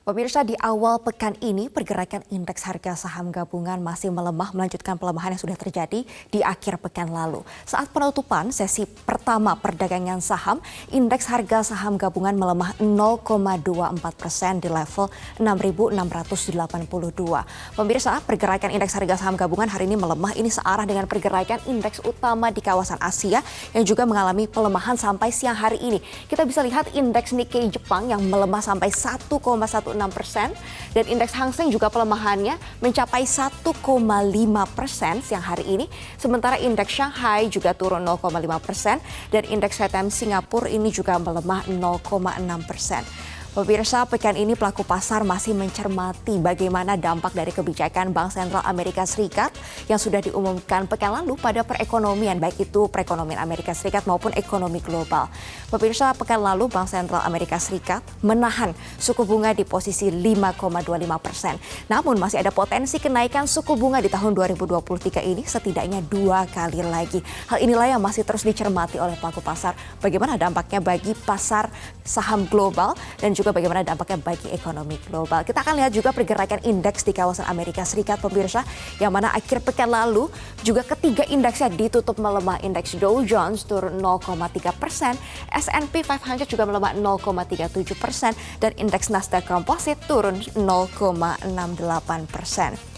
Pemirsa, di awal pekan ini pergerakan indeks harga saham gabungan masih melemah melanjutkan pelemahan yang sudah terjadi di akhir pekan lalu. Saat penutupan sesi pertama perdagangan saham, indeks harga saham gabungan melemah 0,24% di level 6.682. Pemirsa, pergerakan indeks harga saham gabungan hari ini melemah, ini searah dengan pergerakan indeks utama di kawasan Asia yang juga mengalami pelemahan sampai siang hari ini. Kita bisa lihat indeks Nikkei Jepang yang melemah sampai 1,16% dan indeks Hang Seng juga pelemahannya mencapai 1,5% siang hari ini. Sementara indeks Shanghai juga turun 0,5% dan indeks HTM Singapura ini juga melemah 0,6%. Pemirsa, pekan ini pelaku pasar masih mencermati bagaimana dampak dari kebijakan Bank Sentral Amerika Serikat yang sudah diumumkan pekan lalu pada perekonomian, baik itu perekonomian Amerika Serikat maupun ekonomi global. Pemirsa, pekan lalu Bank Sentral Amerika Serikat menahan suku bunga di posisi 5,25%. Namun masih ada potensi kenaikan suku bunga di tahun 2023 ini setidaknya 2 kali lagi. Hal inilah yang masih terus dicermati oleh pelaku pasar. Bagaimana dampaknya bagi pasar saham global dan juga bagaimana dampaknya bagi ekonomi global. Kita akan lihat juga pergerakan indeks di kawasan Amerika Serikat, pemirsa, yang mana akhir pekan lalu juga ketiga indeksnya ditutup melemah. Indeks Dow Jones turun 0,3%, S&P 500 juga melemah 0,37%, dan indeks Nasdaq Composite turun 0,68%.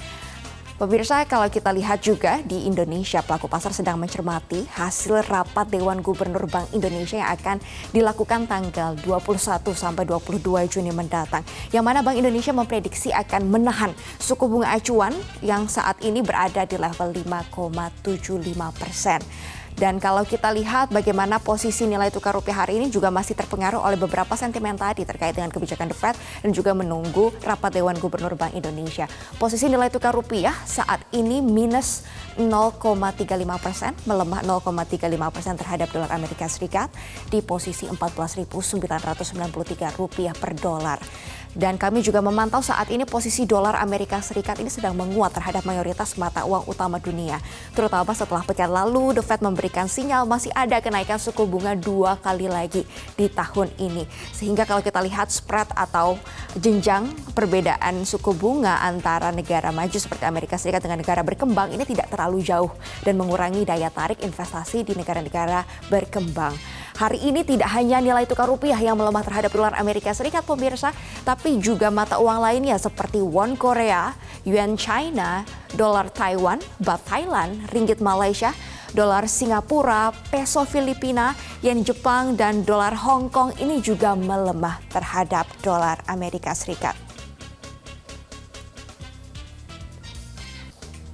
Pemirsa, kalau kita lihat juga di Indonesia, pelaku pasar sedang mencermati hasil rapat Dewan Gubernur Bank Indonesia yang akan dilakukan tanggal 21 sampai 22 Juni mendatang. Yang mana Bank Indonesia memprediksi akan menahan suku bunga acuan yang saat ini berada di level 5,75%. Dan kalau kita lihat bagaimana posisi nilai tukar rupiah hari ini juga masih terpengaruh oleh beberapa sentimen tadi terkait dengan kebijakan The Fed dan juga menunggu rapat Dewan Gubernur Bank Indonesia. Posisi nilai tukar rupiah saat ini minus 0,35%, melemah 0,35% terhadap dolar Amerika Serikat di posisi 14.993 rupiah per dolar. Dan kami juga memantau saat ini posisi dolar Amerika Serikat ini sedang menguat terhadap mayoritas mata uang utama dunia. Terutama setelah pekan lalu The Fed memberikan sinyal masih ada kenaikan suku bunga 2 kali lagi di tahun ini. Sehingga kalau kita lihat spread atau jenjang perbedaan suku bunga antara negara maju seperti Amerika Serikat dengan negara berkembang ini tidak terlalu jauh dan mengurangi daya tarik investasi di negara-negara berkembang. Hari ini tidak hanya nilai tukar rupiah yang melemah terhadap dolar Amerika Serikat, pemirsa, tapi juga mata uang lainnya seperti won Korea, yuan China, dolar Taiwan, baht Thailand, ringgit Malaysia, dolar Singapura, peso Filipina, yen Jepang, dan dolar Hong Kong ini juga melemah terhadap dolar Amerika Serikat.